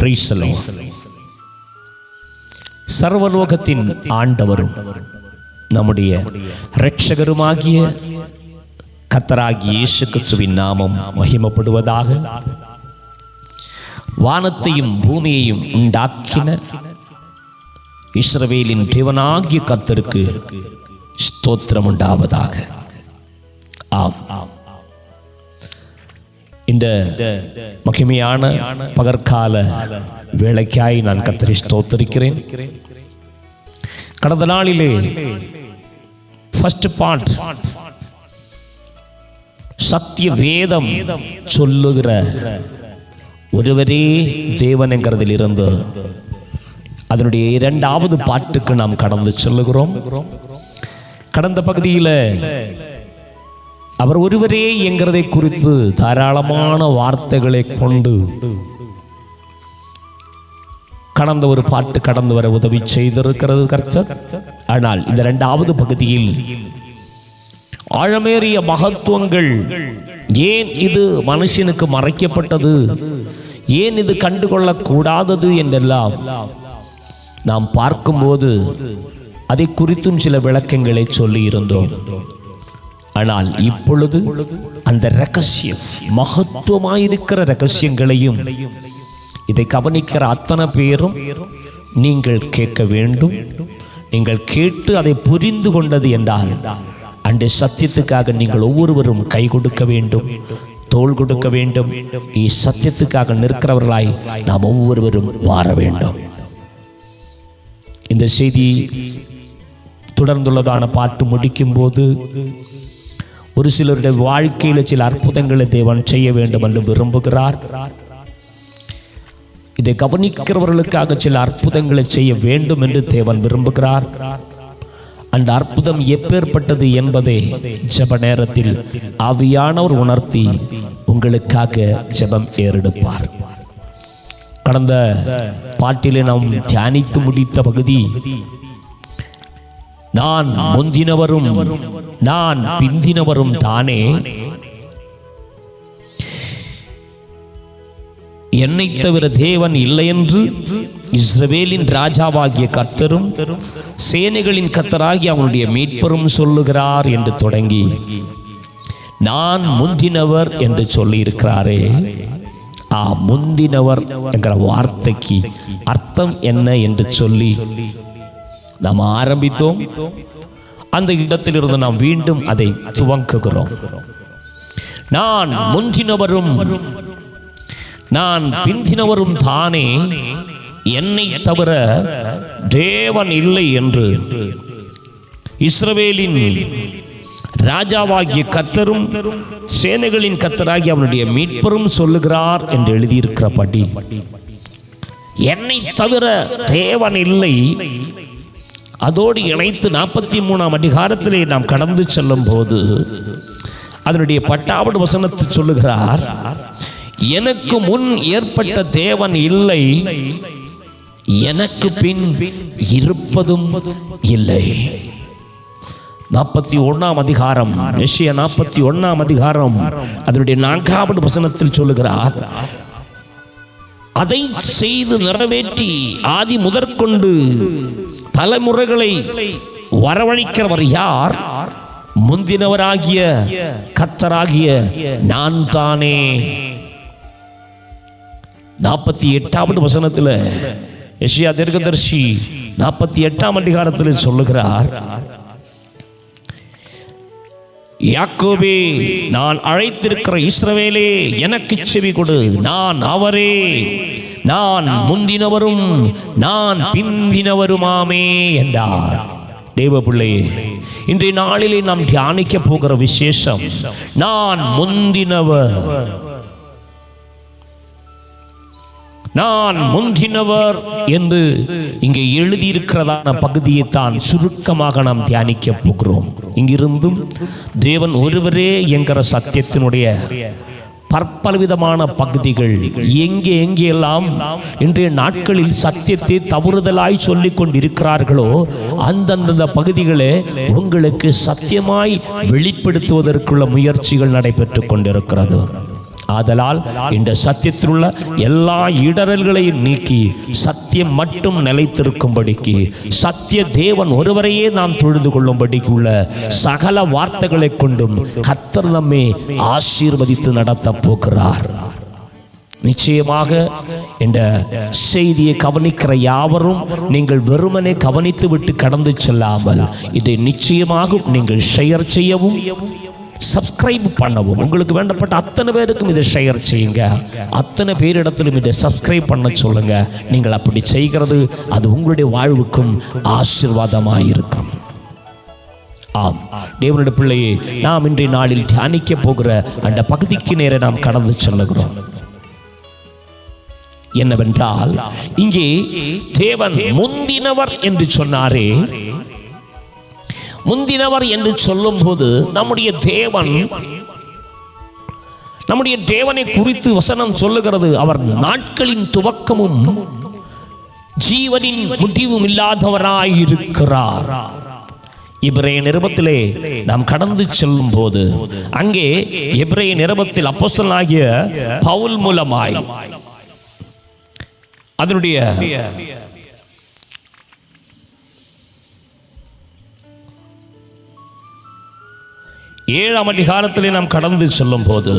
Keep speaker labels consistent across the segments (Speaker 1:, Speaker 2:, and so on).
Speaker 1: Praise the Lord. சர்வலோகத்தின் ஆண்டவரும் நம்முடைய இரட்சகருமாகிய கர்த்தராகிய இயேசு கிறிஸ்துவின் நாமம் மகிமைப்படுவதாக. வானத்தையும் பூமியையும் உண்டாக்கின இஸ்ரவேலின் தேவனாகிய கர்த்தருக்கு ஸ்தோத்திரம் உண்டாவதாக. ஆம், இந்த மகிமையான பகற்கால வேளைக்காய் நான் கர்த்தரை ஸ்தோத்திரிக்கிறேன். கடந்த நாளிலே ஃபர்ஸ்ட் பார்ட் சத்திய வேதம் சொல்லுகிற ஒருவரே தேவன் என்கிறதில் இருந்து அதனுடைய இரண்டாவது பாட்டுக்கு நாம் கடந்து செல்லுகிறோம். கடந்த பகுதியில் அவர் ஒருவரே என்கிறதை குறித்து தாராளமான வார்த்தைகளை கொண்டு கடந்த ஒரு பாட்டு கடந்து வர உதவி செய்திருக்கிறது கர்த்தர். ஆனால் இந்த இரண்டாவது பகுதியில் ஆழமேறிய மகத்துவங்கள், ஏன் இது மனுஷனுக்கு மறைக்கப்பட்டது, ஏன் இது கண்டுகொள்ளக்கூடாதது என்றெல்லாம் நாம் பார்க்கும்போது அதை குறித்தும் சில விளக்கங்களை சொல்லி இருந்தோம். ஆனால் இப்பொழுது அந்த ரகசியம், மகத்துவமாயிருக்கிற ரகசியங்களையும் இதை கவனிக்கிற அத்தனை பேரும் நீங்கள் கேட்க வேண்டும். நீங்கள் கேட்டு அதை புரிந்து கொண்டது என்றால் அந்த சத்தியத்துக்காக நீங்கள் ஒவ்வொருவரும் கை கொடுக்க வேண்டும், தோள் கொடுக்க வேண்டும். சத்தியத்துக்காக நிற்கிறவர்களாய் நாம் ஒவ்வொருவரும் வாழ வேண்டும். இந்த செய்தி தொடர்ந்துள்ளதான பாட்டு முடிக்கும் போது ஒரு சிலருடைய வாழ்க்கையில் சில அற்புதங்களை தேவன் செய்ய வேண்டும் என்று விரும்புகிறார். இதை கவனிக்கிறவர்களுக்காக சில அற்புதங்களை செய்ய வேண்டும் என்று தேவன் விரும்புகிறார். அந்த அற்புதம் எப்பேற்பட்டது என்பதை ஜெப நேரத்தில் ஆவியானவர் உணர்த்தி உங்களுக்காக ஜெபம் ஏறெடுப்பார். கடந்த பாட்டிலே நாம் தியானித்து முடித்த பகுதி, நான் முந்தினவரும் நான் பிந்தினவரும் தானே, என்னை தவிர தேவன் இல்லை என்று இஸ்ரவேலின் ராஜாவாகிய கர்த்தரும் சேனைகளின் கர்த்தராகிய அவனுடைய மீட்பரும் சொல்லுகிறார் என்று தொடங்கி நான் முந்தினவர் என்று சொல்லி இருக்கிறாரே. முந்தினவர் என்கிற வார்த்தைக்கு அர்த்தம் என்ன என்று சொல்லி நாம் ஆரம்பித்தோம். அந்த இடத்திலிருந்து நாம் மீண்டும் அதை துவங்குகிறோம். நான் முந்தினவரும் நான் பிந்தினவரும் தானே, என்னை தவிர தேவன் இல்லை என்று இஸ்ரவேலின் ராஜாவாகிய கர்த்தரும் சேனைகளின் கர்த்தராகிய அவனுடைய மீட்பரும் சொல்லுகிறார் என்று எழுதியிருக்கிறபடி என்னை தவிர தேவன் இல்லை. அதோடு இணைத்து 43ஆம் அதிகாரத்திலே நாம் கடந்து செல்லும் போது அதனுடைய 10வது வசனத்தில் சொல்லுகிறார், எனக்கு முன் ஏற்பட்ட தேவன் இல்லை, எனக்கு பின் இருப்பதும் இல்லை. 41ஆம் அதிகாரம், எசேயா 41ஆம் அதிகாரம் அதனுடைய 4வது வசனத்தில் சொல்லுகிறார், அதை செய்து நிறைவேற்றி ஆதி முதற்கொண்டு தலைமுறைகளை வரவழைக்கிறவர் யார்? முந்தினவராகிய கர்த்தராகிய நான் தானே. 48வது வசனத்தில் எசேயா தீர்க்கதரிசி 48ஆம் அதிகாரத்தில் சொல்லுகிறார், யாக்கோபே நான் அழைத்திருக்கிற இஸ்ரவேலே எனக்கு செவி கொடு, நான் அவரே, நான் முந்தினவரும் நான் பிந்தினவருமாமே என்றார். தேவ பிள்ளையே, இன்றைய நாளிலே நாம் தியானிக்க போகிற விசேஷம் நான் முந்தினவர். நான் முந்தினவர் என்று இங்கே எழுதியிருக்கிறதான பகுதியை தான் சுருக்கமாக நாம் தியானிக்க போகிறோம். இங்கிருந்தும் தேவன் ஒருவரே என்கிற சத்தியத்தினுடைய பற்பலவிதமான பகுதிகள் எங்கே எங்கெல்லாம் இன்றைய நாட்களில் சத்தியத்தை தவறுதலாய் சொல்லிக் கொண்டிருக்கிறார்களோ அந்தந்த பகுதிகளே உங்களுக்கு சத்தியமாய் வெளிப்படுத்துவதற்குள்ள முயற்சிகள் நடைபெற்று கொண்டிருக்கிறது. ஆதலால் இந்த சத்தியத்தில் உள்ள எல்லா இடரல்களையும் நீக்கி சத்தியம் மட்டும் நிலைத்திருக்கும்படிக்கு சத்திய தேவன் ஒருவரையே நாம் தொழுது கொள்ளும்படிக்கு உள்ள சகல வார்த்தைகளை கொண்டும் கர்த்தர் நம்மை ஆசீர்வதித்து நடத்த போகிறார். நிச்சயமாக இந்த செய்தியை கவனிக்கிற யாவரும் நீங்கள் வெறுமனே கவனித்து விட்டு கடந்து செல்லாமல் இதை நிச்சயமாக நீங்கள் ஷேர் செய்யவும் சப்ஸ்கிரைப் பண்ணவும், உங்களுக்கு வேண்டப்பட்ட அத்தனை பேருக்கும் இதை ஷேர் செய்யுங்க. அத்தனை பேரிடத்திலும் இதை சப்ஸ்கிரைப் பண்ண சொல்லுங்க. நீங்கள் அப்படி செய்கிறது அது உங்களுடைய வாழ்வுக்கும் ஆசீர்வாதமாக இருக்கும். ஆம், தேவனுடைய பிள்ளையை நாம் இன்றைய நாளில் தியானிக்க போகிற அந்த பகுதிக்கு நேர நாம் கடந்து செல்லுகிறோம். என்னவென்றால், இங்கே தேவன் முந்தினவர் என்று சொன்னாரே. முந்தினவர் என்று சொல்லும் போது நம்முடைய தேவனை குறித்து வசனம் சொல்லுகிறது, அவர் நாட்களின் துவக்கமும் ஜீவனின் முடிவும் இல்லாதவராயிருக்கிறார். எபிரேய நிருபத்திலே நாம் கடந்து செல்லும் போது அங்கே எபிரேய நிருபத்தில் அப்போஸ்தலனாகிய பவுல் மூலமாய் அதனுடைய 7ஆம் அதிகாரத்திலே நாம் கடந்து செல்லும் போது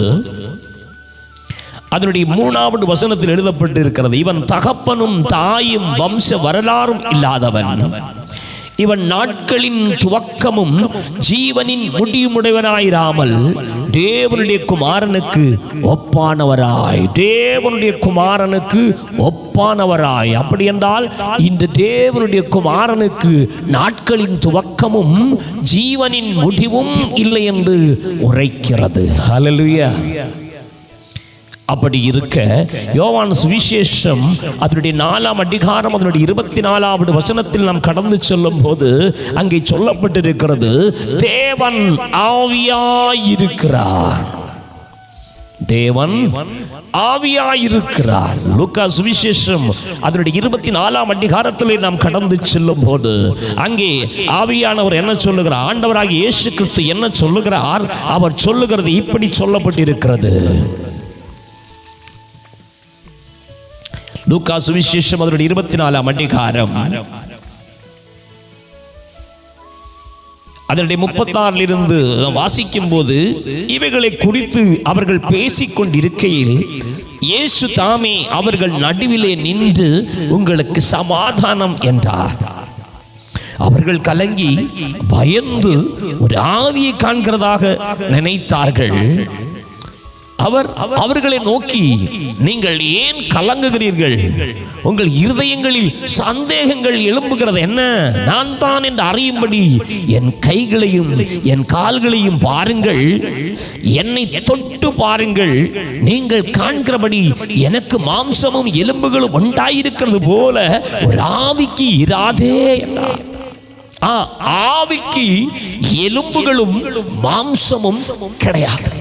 Speaker 1: அதனுடைய 3வது வசனத்தில் எழுதப்பட்டிருக்கிறது, இவன் தகப்பனும் தாயும் வம்ச வரலாறும் இல்லாதவன், இவன் நாட்களின் துவக்கமும் ஜீவனின் முடிவுமுடையவனாயிராமல் தேவனுடைய குமாரனுக்கு ஒப்பானவராய். அப்படி என்றால் இந்த தேவனுடைய குமாரனுக்கு நாட்களின் துவக்கமும் ஜீவனின் முடிவும் இல்லை என்று உரைக்கிறது. ஹல்லேலூயா. அப்படி இருக்க யோவான் சுவிசேஷம் அதனுடைய 4ஆம் அதிகாரம் அதனுடைய 24வது வசனத்தில் நாம் கடந்து செல்லும் போது அங்கே சொல்லப்பட்டிருக்கிறது, தேவன் ஆவியாயிருக்கிறார். தேவன் ஆவியாயிருக்கிறார். லூக்கா சுவிசேஷம் அதனுடைய 24ஆம் அதிகாரத்திலே நாம் கடந்து செல்லும் போது அங்கே ஆவியானவர் என்ன சொல்லுகிறார், ஆண்டவராகிய இயேசு கிறிஸ்து என்ன சொல்லுகிறார், அவர் சொல்லுகிறது இப்படி சொல்லப்பட்டிருக்கிறது. லூக்கா சுவிசேஷம் அதனுடைய 24ஆம் அதிகாரம் அதனுடைய 36 வாசிக்கும் போது, இவைகளை குறித்து அவர்கள் பேசிக் கொண்டிருக்கையில் இயேசு தாமே அவர்கள் நடுவிலே நின்று உங்களுக்கு சமாதானம் என்றார். அவர்கள் கலங்கி பயந்து ஒரு ஆவியை காண்கிறதாக நினைத்தார்கள். அவர் அவர்களை நோக்கி, நீங்கள் ஏன் கலங்குகிறீர்கள்? உங்கள் இருதயங்களில் சந்தேகங்கள் எழும்புகிறது என்ன? நான் தான் என்று அறியும்படி என் கைகளையும் என் கால்களையும் பாருங்கள், என்னை தொட்டு பாருங்கள். நீங்கள் காண்கிறபடி எனக்கு மாம்சமும் எலும்புகளும் உண்டாயிருக்கிறது போல ஒரு ஆவிக்கு இராதே என்றார். ஆவிக்கு எலும்புகளும் மாம்சமும் கிடையாது.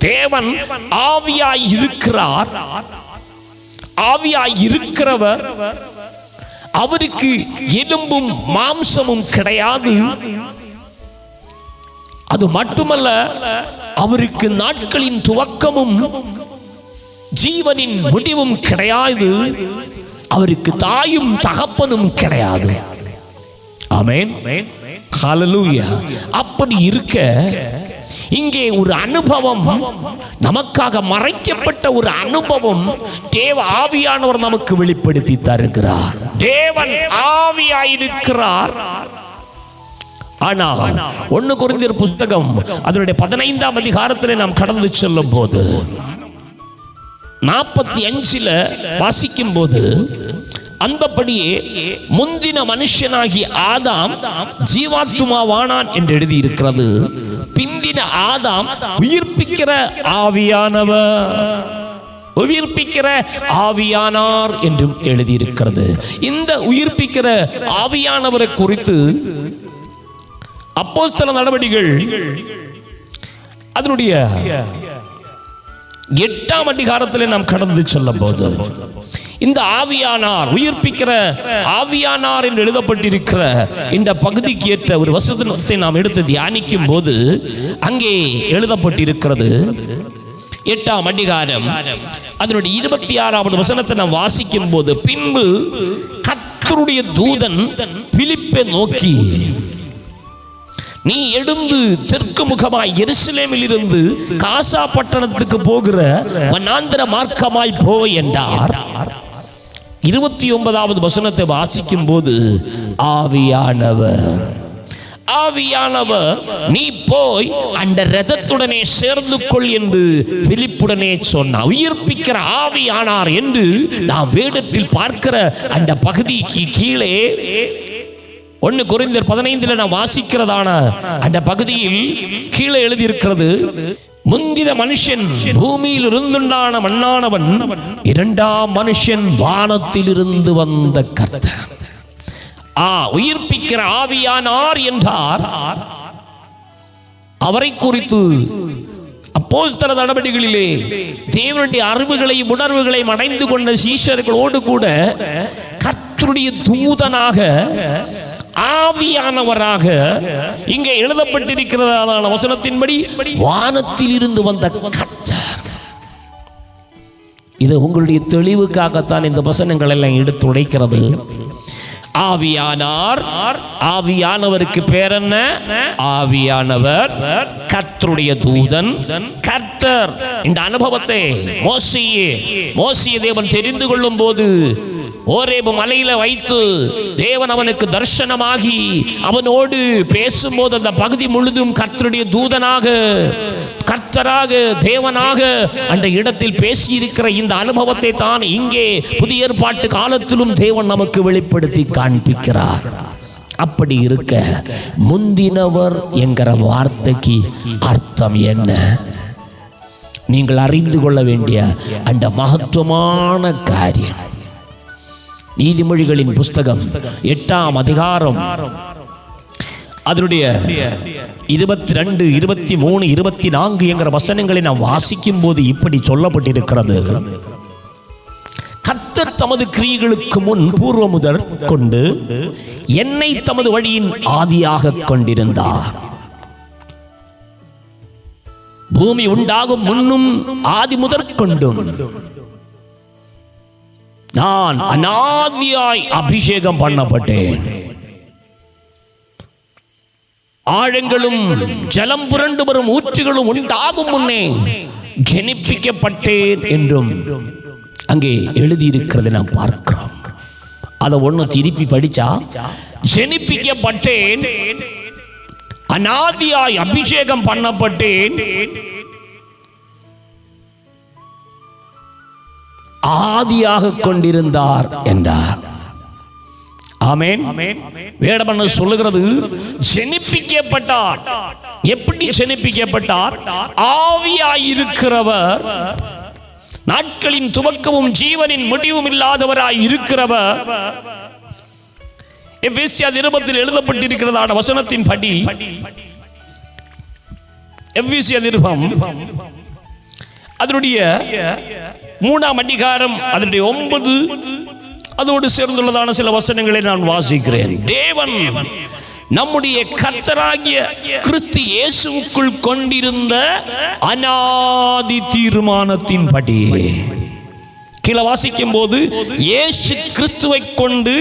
Speaker 1: தேவன் ஆவியாய் இருக்கிறார். ஆவியாய் இருக்கிறவர், அவருக்கு எலும்பும் மாம்சமும் கிடையாது. அது மட்டுமல்ல, அவருக்கு நாட்களின் துவக்கமும் ஜீவனின் முடிவும் கிடையாது. அவருக்கு தாயும் தகப்பனும் கிடையாது. ஆமென், ஹல்லேலூயா. அப்படி இருக்க இங்கே ஒரு அனுபவம், நமக்காக மறைக்கப்பட்ட ஒரு அனுபவம் தேவ ஆவியானவர் நமக்கு வெளிப்படுத்தி தருகிறார். தேவன் ஆவியாயிருக்கிறார். ஆனால் 1 கொரிந்தியர் புஸ்தகம் அதனுடைய 15ஆம் அதிகாரத்திலே நாம் கடந்து செல்லும் போது 45 வாசிக்கும் போது, அந்தபடியே முந்தின மனுஷனாகிய ஆதாம் ஜீவாத்துமாவானான் என்று எழுதியிருக்கிறது. பிந்தின ஆதாம் உயிர்ப்பிக்கிற ஆவியானார் என்றும் எழுதியிருக்கிறது. இந்த உயிர்ப்பிக்கிற ஆவியானவரை குறித்து அப்போஸ்தல நடவடிக்கைகள் அதனுடைய 8ஆம் அதிகாரத்திலே நாம் கடந்து செல்லும் போது, இந்த ஆவியானார், உயிர்ப்பிக்கிற ஆவியானார் என்று எழுதப்பட்டிருக்கிற இந்த பகுதிக்கு ஏற்ற ஒரு வசனத்தை நாம் எடுத்து தியானிக்கும் போது அங்கே எழுதப்பட்டிருக்கிறது, 8ஆம் அதிகாரம் அதனுடைய 26வது வசனத்தை நாம் வாசிக்கும் போது, பின்பு கர்த்தருடைய தூதன் பிலிப்பை நோக்கி, நீ எழுந்து தெற்கு முகமாய் எருசலேமில் இருந்து காசா பட்டணத்துக்கு போகிற வனாந்தர மார்க்கமாய் போ என்றார். 29வது வசனத்தை வாசிக்கும் போது, ஆவியானவர் நீ போய் அந்த ரதத்துடனே சேர்ந்து கொள் என்று பிலிப்புடனே சொன்னார். உயிர்ப்பிக்கிற ஆவியானார் என்று நாம் வேதத்தில் பார்க்கிற அந்த பகுதிக்கு கீழே 1 கொரிந்தியர் 15 நாம் வாசிக்கிறதான அந்த பகுதியில் கீழே எழுதியிருக்கிறது, முந்தின மனுஷன் பூமியில் இருந்துண்டான மண்ணானவன், 2ஆம் மனுஷன் வானத்திலிருந்து வந்த கர்த்தர். உயிர்ப்பிக்கிற ஆவியானார் என்றார். அவரை குறித்து அப்போஸ்தல நடவடிக்கைகளிலே தேவனுடைய அறிவுகளையும் உணர்வுகளையும் அடைந்து கொண்ட சீஷர்களோடு கூட கர்த்தருடைய தூதனாக, ஆவியானவராக இங்கே எழுதப்பட்டிருக்கிறதான வசனத்தின்படி வானத்தில் இருந்து வந்த கர்த்தர். இது உங்களுடைய தெளிவுக்காகத்தான் இந்த வசனங்கள் எல்லாம் எடுத்து உடைக்கிறது. ஆவியானவருக்கு பேர் என்ன? ஆவியானவர், கர்த்தருடைய தூதன், கர்த்தர். இந்த அனுபவத்தை மோசேயை தேவன் தெரிந்து கொள்ளும் போது ஓரேபு மலையில வைத்து தேவன் அவனுக்கு தரிசனமாகி அவனோடு பேசும்போது அந்த பகுதி முழுதும் கர்த்தருடைய தூதனாக, கர்த்தராக, தேவனாக அந்த இடத்தில் பேசியிருக்கிற இந்த அனுபவத்தை தான் இங்கே புதிய ஏற்பாட்டு காலத்திலும் தேவன் நமக்கு வெளிப்படுத்தி காண்பிக்கிறார். அப்படி இருக்க முந்தினவர் என்கிற வார்த்தைக்கு அர்த்தம் என்ன? நீங்கள் அறிந்து கொள்ள வேண்டிய அந்த மகத்துவமான காரியம், நீதிமொழிகளின் புஸ்தகம் 8ஆம் அதிகாரம் அதனுடைய 22, 23, 24 என்கிற வசனங்களை நாம் வாசிக்கும் போது இப்படி சொல்லப்பட்டிருக்கிறது, கர்த்தர் தமது கிரியைகளுக்கு முன் பூர்வ முதற் கொண்டு என்னை தமது வழியின் ஆதியாக கொண்டிருந்தார். பூமி உண்டாகும் முன்னும் ஆதி முதற்கொண்டும் நான் அநாதியாய் அபிஷேகம் பண்ணப்பட்டேன். ஆழங்களும் ஜலம் புரண்டு வரும் ஊற்றுகளும் உண்டாகும் முன்னே ஜெனிப்பிக்கப்பட்டேன் என்றும் அங்கே எழுதியிருக்கிறது நாம் பார்க்கிறோம். அதை ஒன்று திருப்பி படிச்சா, ஜெனிப்பிக்கப்பட்டேன், அநாதியாய் அபிஷேகம் பண்ணப்பட்டேன், ஆதியாக கொண்டிருந்தார் என்றார். ஆமென். வேதம் சொல்லுகிறது, ஜெனிப்பிக்கப்பட்டார். எப்படி ஜெனிப்பிக்கப்பட்டார்? ஆவியாயிருக்கிறவர், நாட்களின் துவக்கமும் ஜீவனின் முடிவும் இல்லாதவராய் இருக்கிறவர். எபேசியா நிருபத்தில் எழுதப்பட்டிருக்கிறதான வசனத்தின் படி, எபேசியா நிருபம் அதனுடைய 3ஆம் அதிகாரம் அதனுடைய 9 அதோடு சேர்ந்துள்ளதான சில வசனங்களை நான் வாசிக்கிறேன். தேவன் நம்முடைய கர்த்தராகிய கிறிஸ்து இயேசுவுக்குள் கொண்டிருந்த அநாதி தீர்மானத்தின்படி, கீழே வாசிக்கும் போது, இயேசு கிறிஸ்துவை கொண்டு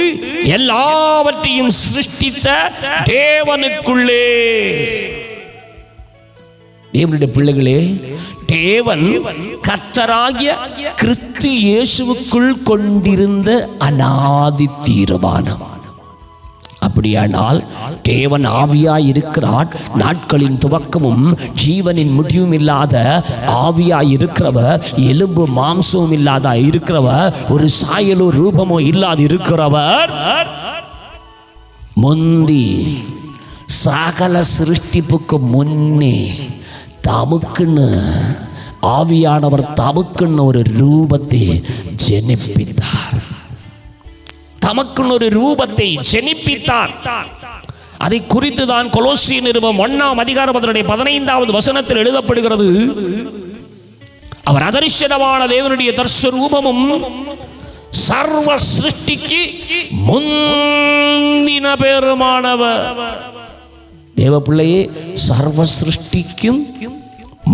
Speaker 1: எல்லாவற்றையும் சிருஷ்டித்த தேவனுக்குள்ளே. தேவனுடைய பிள்ளைகளே, தேவன் கர்த்தராகிய கிறிஸ்து இயேசுவுக்குள் கொண்டிருந்த அநாதி தீர்மானம். அப்படியானால் தேவன் ஆவியாய் இருக்கிறார். நாட்களின் துவக்கமும் ஜீவனின் முடிவும் இல்லாத ஆவியாய் இருக்கிறவர், எலும்பு மாம்சமும் இல்லாத இருக்கிறவர், ஒரு சாயலோ ரூபமோ இல்லாது இருக்கிறவர், முந்தி சகல சிருஷ்டிப்புக்கு முன்னே தமக்குன்னு ஆவியானவர் தமக்குன்னு ஒரு ரூபத்தை ஜெனிப்பித்தார். தமக்குன்னு ஒரு ரூபத்தை ஜெனிப்பித்தார். அதை குறித்து தான் கொலோசிய நிருபம் 1ஆம் அதிகாரம் அதனுடைய 15வது வசனத்தில் எழுதப்படுகிறது, அவர் அதரிசனமான தேவனுடைய தர்சரூபமும் சர்வ சிருஷ்டிக்கு முந்தின பெருமானவர். தேவ பிள்ளையே, சர்வ சிருஷ்டிக்கும்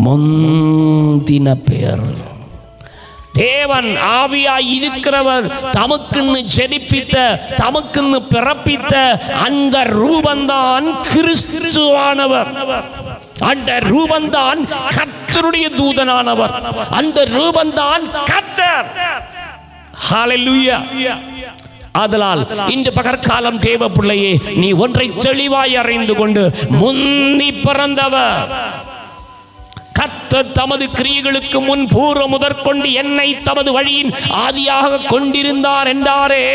Speaker 1: முந்தின பேர். தேவன் ஆவியாய் இருக்கிறவர் தமக்குன்னு ஜெனிப்பித்த, தமக்குன்னு பிறப்பித்த அந்த ரூபந்தான் கிறிஸ்துவானவர். அந்த ரூபந்தான் கர்த்தருடைய தூதனானவர். அந்த ரூபந்தான் கர்த்தர். ஹல்லேலூயா. ஆதலால் இந்த பகற்காலம் தேவ பிள்ளையே, நீ ஒன்றை தெளிவாய் அறிந்து கொண்டு, முந்தி பிறந்தவர் கர்த்தர் தமது கிரியைகளுக்கு முன் பூர்வ முதற்கொண்டு என்னை தமது வழியின் ஆதியாக கொண்டிருந்தார் என்றாரே.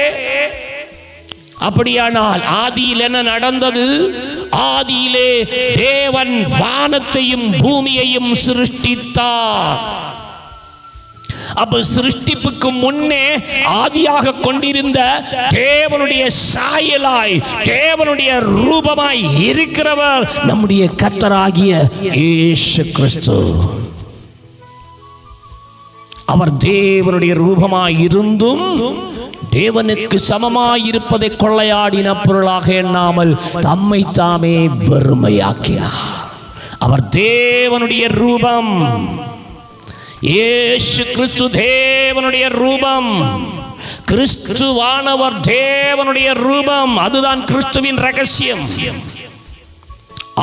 Speaker 1: அப்படியானால் ஆதியில் என்ன நடந்தது? ஆதியிலே தேவன் வானத்தையும் பூமியையும் சிருஷ்டித்தார். அப்ப சிருஷ்டிப்புக்கு முன்னே ஆதியாக கொண்டிருந்த தேவனுடைய சாயலாய், தேவனுடைய ரூபமாய் இருக்கிறவர் நம்முடைய கர்த்தராகிய இயேசு கிறிஸ்து. அவர் தேவனுடைய ரூபமாய் இருந்தும் தேவனுக்கு சமமாயிருப்பதை கொள்ளையாடின பொருளாக எண்ணாமல் தம்மை தாமே வெறுமையாக்கினார். அவர் தேவனுடைய ரூபம். இயேசு கிறிஸ்து தேவனுடைய ரூபம். கிறிஸ்துவானவர் தேவனுடைய ரூபம். அதுதான் கிறிஸ்துவின் ரகசியம்.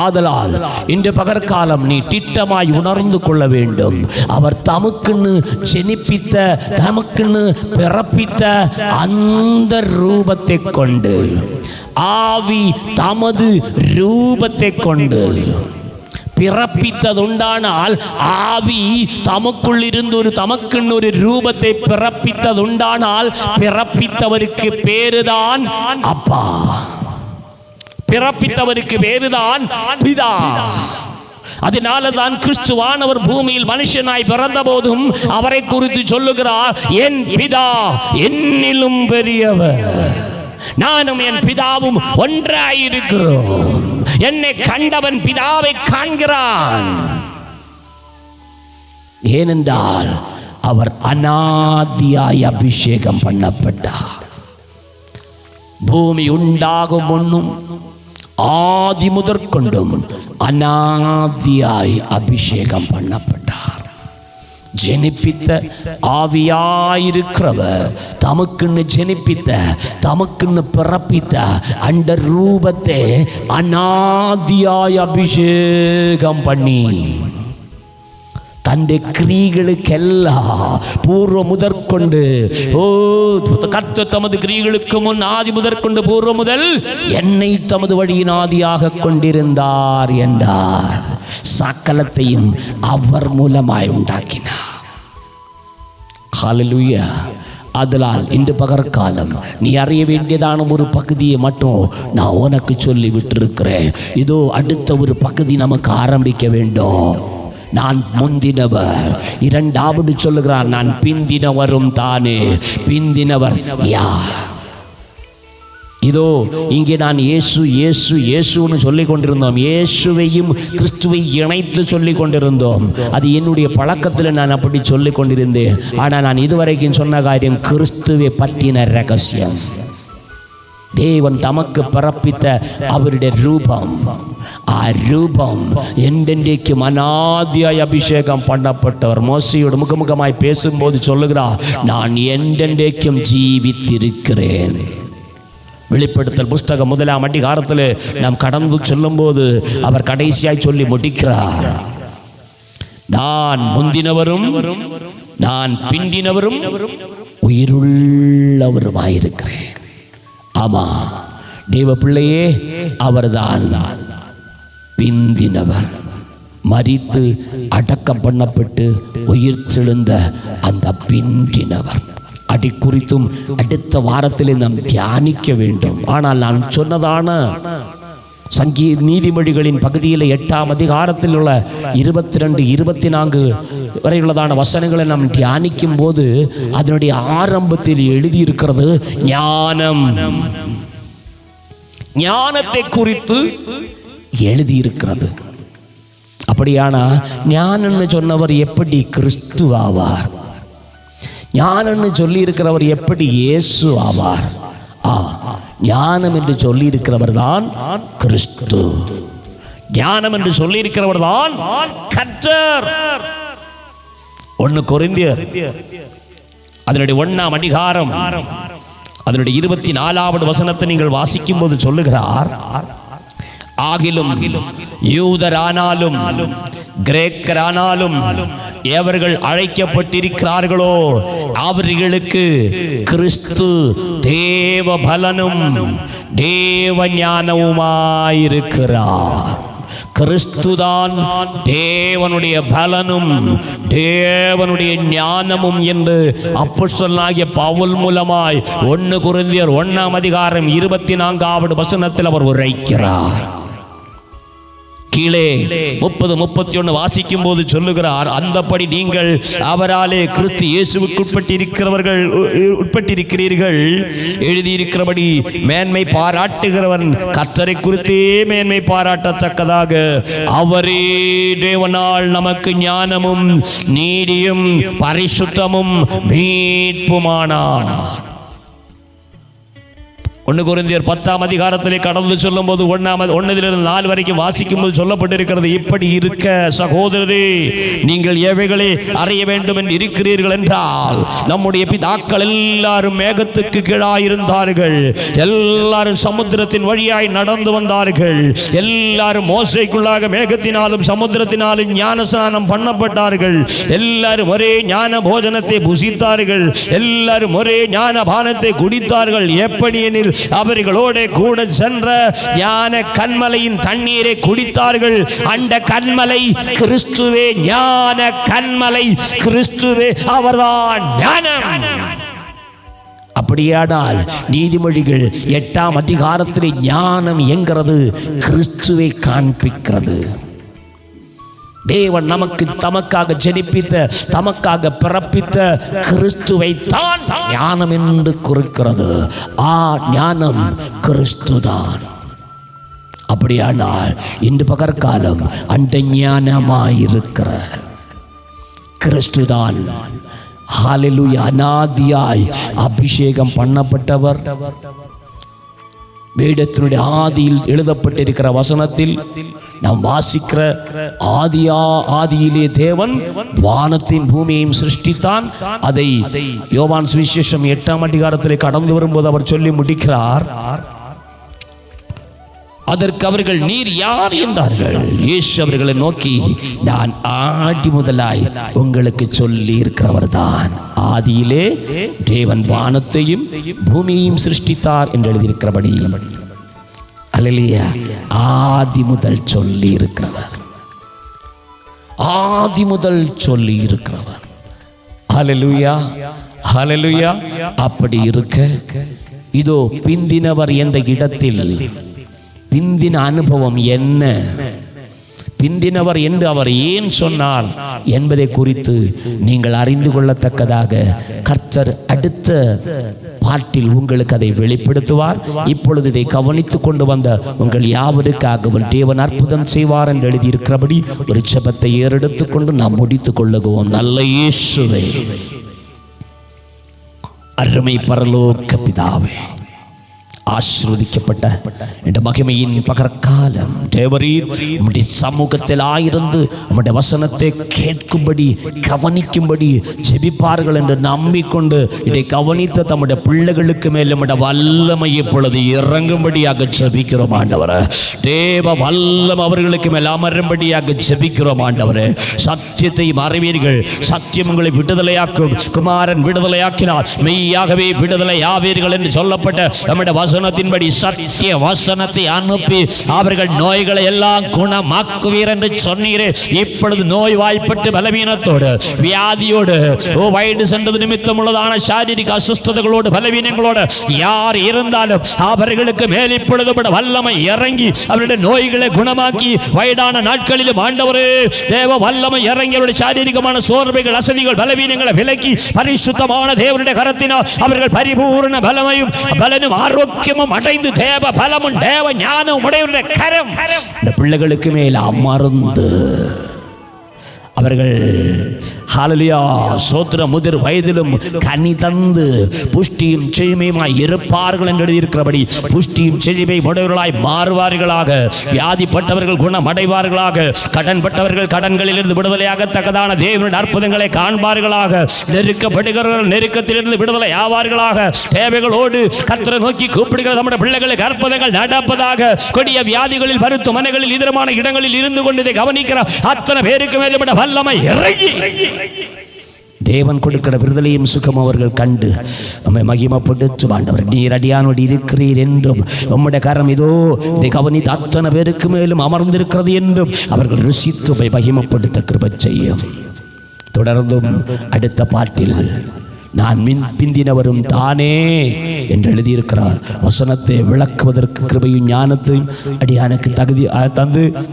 Speaker 1: ஆதலால் இந்த பகற்காலம் நீ திட்டமாய் உணர்ந்து கொள்ள வேண்டும். அவர் தமக்குன்னு ஜெனிப்பித்த, தமக்குன்னு பிறப்பித்த அந்த ரூபத்தை கொண்டு, ஆவி தமது ரூபத்தை கொண்டு பிறப்பித்ததுண்டானால், ஆவி தமக்குள் இருந்து தமக்குன்னு ஒரு ரூபத்தை பிறப்பித்ததுண்டானால், பிறப்பித்தவருக்கு பேருதான் அப்பா, பிறப்பித்தவருக்கு பேருதான் பிதா. அதனால தான் கிறிஸ்துவானவர் பூமியில் மனுஷனாய் பிறந்த போதும் அவரை குறித்து சொல்லுகிறார், என் பிதா என்னிலும் பெரியவர், நானும் என் பிதாவும் ஒன்றாயிருக்கிறோம், என்னை கண்டவன் பிதாவை காண்கிறான். ஏனென்றால் அவர் அநாதியாய் அபிஷேகம் பண்ணப்பட்டார். பூமி உண்டாகும் முன்னும் ஆதி முதற்கொண்டும் அநாதியாய் அபிஷேகம் பண்ணப்பட்டார். ஜெனிப்பித்த ஆவியாயிருக்கிறவர் தமக்குன்னு ஜெனிப்பித்த, தமக்குன்னு பிறப்பித்த அந்த ரூபத்தை அநாதியாய் அபிஷேகம் பண்ணி தன்னுடைய கிரியைகளுக்கெல்லாம் பூர்வ முதற்கொண்டு, கர்த்தர் தமது கிரியைகளுக்கு முன் ஆதி முதற்கொண்டு பூர்வ முதல் என்னை தமது வழியின் ஆதியாக கொண்டிருந்தார் என்றார். சகலத்தையும் அவர் மூலமாய் உண்டாக்கினார். ஹல்லேலூயா. அதனால் இன்று பகற்காலம் நீ அறிய வேண்டியதான ஒரு பகுதியை மட்டும் நான் உனக்கு சொல்லி விட்டிருக்கிறேன். இதோ அடுத்த ஒரு பகுதி நமக்கு ஆரம்பிக்க வேண்டும். நான் முந்தினவர். இரண்டாவது சொல்லுகிறார், நான் பிந்தினவரும் தானே. பிந்தினவர் யார்? இதோ இங்கே நான் இயேசு இயேசு இயேசுன்னு சொல்லிக் கொண்டிருந்தோம். இயேசுவையும் கிறிஸ்துவை இணைத்து சொல்லிக் கொண்டிருந்தோம். அது என்னுடைய பழக்கத்தில் நான் அப்படி சொல்லிக் கொண்டிருந்தேன். ஆனால் நான் இதுவரைக்கும் சொன்ன காரியம் கிறிஸ்துவை பற்றின ரகசியம். தேவன் தமக்கு பிறப்பித்த அவருடைய ரூபம், ஆ ரூபம் என்றென்றைக்கும் அநாதியாய் அபிஷேகம் பண்ணப்பட்டவர். மோசையோடு முகமுகமாய் பேசும்போது சொல்லுகிறார், நான் என்றென்றைக்கும் ஜீவித்திருக்கிறேன். வெளிப்படுத்தல் புஸ்தகம் 1ஆம் அதிகாரத்தில் நாம் கடந்து சொல்லும்போது அவர் கடைசியாய் சொல்லி முடிக்கிறார், நான் முந்தினவரும் நான் பிந்தினவரும் உயிருள்ளவருமாயிருக்கிறேன். ஆமா தேவ பிள்ளையே, அவர்தான் பிந்தினவர். மரித்து அடக்கம் பண்ணப்பட்டு உயிர் தெழுந்த அந்த பிந்தினவர். அதை குறித்தும் அடுத்த வாரத்தில் நாம் தியானிக்க வேண்டும். ஆனால் நான் சொன்னதான நீதிமொழிகளின் பகுதியில் 8ஆம் அதிகாரத்தில் உள்ள 22, 24 வரையுள்ளதான வசனங்களை நாம் தியானிக்கும் போது அதனுடைய ஆரம்பத்தில் எழுதியிருக்கிறது ஞானம். ஞானத்தை குறித்து எழுதியிருக்கிறது. அப்படியானா ஞானம்னு சொன்னவர் எப்படி கிறிஸ்து ஆவார்? ஞானம்னு சொல்லி இருக்கிறவர் எப்படி இயேசு ஆவார்? ஞானம் என்று சொல்லி இருக்கிறவர் தான் கிறிஸ்து. ஞானம் என்று சொல்லி இருக்கிறவர் தான் கர்த்தர். 1 கொரிந்தியர் அதனுடைய 1ஆம் அதிகாரம் அதனுடைய 24வது வசனத்தை நீங்கள் வாசிக்கும் போது சொல்லுகிறார், ஆகிலும் யூதரானாலும் கிரேக்கரானாலும் எவர்கள் அழைக்கப்பட்டிருக்கிறார்களோ அவர்களுக்கு கிறிஸ்து தேவ பலனும் தேவ ஞானவுமாயிருக்கிறார். கிறிஸ்துதான் தேவனுடைய பலனும் தேவனுடைய ஞானமும் என்று அப்போஸ்தலனாகிய பவுல் மூலமாய் 1 கொரிந்தியர் 1ஆம் அதிகாரம் 24வது வசனத்தில் அவர் உரைக்கிறார். கீழே 30-31 வாசிக்கும் போது சொல்லுகிறார், அந்தப்படி நீங்கள் அவராலே கிறிஸ்து இயேசுவுக்கு உட்பட்டிருக்கிறீர்கள். எழுதியிருக்கிறபடி மேன்மை பாராட்டுகிறவன் கர்த்தரை குறித்தே மேன்மை பாராட்டத்தக்கதாக அவரே தேவனால் நமக்கு ஞானமும் நீதியும் பரிசுத்தமும் மீட்புமானார். 1 கொரிந்தியர் 10ஆம் அதிகாரத்திலே கடந்து சொல்லும் போது 1 4 வரைக்கும் வாசிக்கும் போது சொல்லப்பட்டிருக்கிறது, இப்படி இருக்க சகோதரரே, நீங்கள் எவைகளை அறிய வேண்டும் என்று இருக்கிறீர்கள் என்றால், நம்முடைய பிதாக்கள் எல்லாரும் மேகத்துக்கு கீழாயிருந்தார்கள், எல்லாரும் சமுத்திரத்தின் வழியாய் நடந்து வந்தார்கள், எல்லாரும் மோசைக்குள்ளாக மேகத்தினாலும் சமுத்திரத்தினாலும் ஞானஸ்நானம் பண்ணப்பட்டார்கள், எல்லாரும் ஒரே ஞான போஜனத்தை புசித்தார்கள், எல்லாரும் ஒரே ஞான பானத்தை குடித்தார்கள். எப்படி எனில் அவர்களோட கூட சென்ற ஞான கன்மலையின் தண்ணீரை குடித்தார்கள். அந்த கன்மலை கிறிஸ்துவே, ஞான கன்மலை கிறிஸ்துவே, அவர்தான் ஞானம். அப்படியானால் நீதிமொழிகள் 8ஆம் அதிகாரத்திலே ஞானம் என்கிறது கிறிஸ்துவை காண்பிக்கிறது. தேவன் நமக்கு தமக்காக ஜெனிப்பித்த, தமக்காக பிறப்பித்த கிறிஸ்துவை தான் ஞானம் என்று குறிக்கிறது. ஞானம் கிறிஸ்துதான். அப்படியானால் இன்று பகற்காலம் அந்த ஞானமாயிருக்கிற கிறிஸ்துதான். ஹல்லேலூயா. அநாதியாய் அபிஷேகம் பண்ணப்பட்டவர். வேதத்தினுடைய ஆதியில் எழுதப்பட்டிருக்கிற வசனத்தில் நாம் வாசிக்கிற ஆதியிலே தேவன் வானத்தின் பூமியையும் சிருஷ்டித்தான். அதை யோவான் சுவிசேஷம் 8ஆம் அதிகாரத்திலே கடந்து வரும்போது அவர் சொல்லி முடிக்கிறார். அதற்கு அவர்கள், நீர் யார் என்றார்கள். இயேசு அவர்களை நோக்கி, நான் ஆதி முதலாய் உங்களுக்கு சொல்லி இருக்கிறவர் தான். ஆதியிலே தேவன் வானத்தையும் பூமியையும் சிருஷ்டித்தார் என்று எழுதியிருக்கிறபடி, அல்லேலூயா, ஆதி முதல் சொல்லி இருக்கிறவர், ஆதி முதல் சொல்லி இருக்கிறவர். அல்லேலூயா, அல்லேலூயா. அப்படி இருக்க இதோ பிந்தினவர் என்ற இடத்தில் பிந்தின அனுபவம் என்ன, பிந்தினவர் என்று அவர் ஏன் சொன்னார் என்பதை குறித்து நீங்கள் அறிந்து கொள்ளத்தக்கதாக கர்த்தர் அடுத்த பாட்டில் உங்களுக்கு அதை வெளிப்படுத்துவார். இப்பொழுது இதை கவனித்துக் கொண்டு வந்த உங்கள் யாவருக்காகவும் தேவன் அற்புதம் செய்வார் என்று எழுதியிருக்கிறபடி ஒரு ஜெபத்தை ஏறெடுத்துக் கொண்டு நாம் முடித்துக் கொள்ளுவோம். நல்ல இயேசுவே, அருமை பரலோக பிதாவே, ஆசீர்வதிக்கப்பட்ட இந்த மகிமையின் பகற்காலம் தேவரீர் உம்முடைய சமூகத்தில் ஆயிருந்து உம்முடைய வசனத்தை கேட்கும்படி கவனிக்கும்படி ஜெபிப்பார்கள் என்று நம்பிக்கொண்டு இதை கவனித்த தம்முடைய பிள்ளைகளுக்கு மேல் நம்முடைய வல்லமை இப்பொழுது இறங்கும்படியாக ஜெபிக்கிறோம் ஆண்டவரே. தேவ வல்லம் அவர்களுக்கு மேல் அமரும்படியாக ஜெபிக்கிறோம் ஆண்டவரே. சத்தியத்தையும் அறிவீர்கள், சத்தியம் உங்களை விடுதலையாக்கும், குமாரன் விடுதலையாக்கினார், மெய்யாகவே விடுதலை ஆவீர்கள் என்று சொல்லப்பட்ட நம்முடைய வசனத்தின்படி சத்திய வசனத்தை அனுப்பி அவர்கள் நோய்களை எல்லாம் குணமாக்குவீர் என்று சொன்னீரே. இப்பொழுது நோய் வாய்ப்பட்டு பலவீனத்தோடு வியாதியோடு வயது சென்றது நிமித்தம் உள்ளதான சாரீரிக அசுஸ்ததைகளோடு பலவீனங்களோடு யார் இருந்தாலும் அவர்களுக்கு மேல் இப்பொழுது வல்லமை இறங்கி அவருடைய நோய்களை குணமாக்கி வயதான நாட்களிலும் ஆண்டவரே தேவ வல்லமை இறங்கி அவருடைய சாரீரிகமான சோர்வைகள் அசதிகள் பலவீனங்களை விலக்கி பரிசுத்தமான தேவனுடைய கரத்தினால் அவர்கள் பரிபூர்ண பலமையும் பலனும் ஆரோக்கியமும் அடைந்து தேவ பலமும் தேவ ஞானம் உடையவருடைய கரம் இந்த பிள்ளைகளுக்கு மேல் அமர்ந்து அவர்கள் ஹல்லேலூயா. சோத்திரம். முதிர் வயதிலும் கனி தந்து புஷ்டியும் செழுமையுமாய் இருப்பார்கள் என்று எழுதியிருக்கிறபடி புஷ்டியும் செழுமை உடையவர்களாய் மாறுவார்களாக. வியாதிப்பட்டவர்கள் குணமடைவார்களாக. கடன்பட்டவர்கள் கடன்களிலிருந்து விடுதலையாக தக்கதான தேவனுடைய அற்புதங்களை காண்பார்களாக. நெருக்கப்படுகிறவர்கள் நெருக்கத்திலிருந்து விடுதலை ஆவார்களாக. தேவைகளோடு கர்த்தரை நோக்கி கூப்பிடுகிற நம்முடைய பிள்ளைகளுக்கு அற்புதங்கள் நடப்பதாக. கொடிய வியாதிகளில் மருத்துவமனைகளில் இதரமான இடங்களில் இருந்து கொண்டு இதை கவனிக்கிற அத்தனை பேருக்கு மேலே வல்லமை இறங்கி தேவன் கொடுக்கிற விடுதலையும் சுகம் அவர்கள் கண்டு நம்மை மகிமைப்படுத்தும். ஆண்டவர் நீர் அடியானோடு இருக்கிறீர் என்றும் உம்முடைய கரம் இதோ இதை கவனித்து அத்தனை பேருக்கு மேலும் அமர்ந்திருக்கிறது என்றும் அவர்கள் ருசித்து மகிமைப்படுத்த கிருபை செய்யும். தொடர்ந்தும் அடுத்த பாட்டில் நான் பிந்தினவரும் தானே என்று எழுதியிருக்கிறார். வசனத்தை விளக்குவதற்கு கிருபையும் ஞானத்தையும் அடியானுக்கு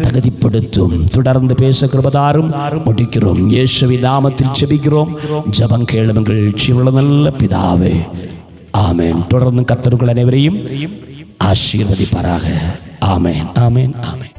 Speaker 1: தகுதிப்படுத்தும். தொடர்ந்து பேச கிருபதாரும் முடிக்கிறோம். இயேசுவின் நாமத்தில் செபிக்கிறோம். ஜெபம் கேளுங்கள் ஜீவனுள்ள நல்ல பிதாவே, ஆமென். தொடர்ந்து கர்த்தர்கள் அனைவரையும் ஆசீர்வதிப்பாராக. ஆமென், ஆமென், ஆமென்.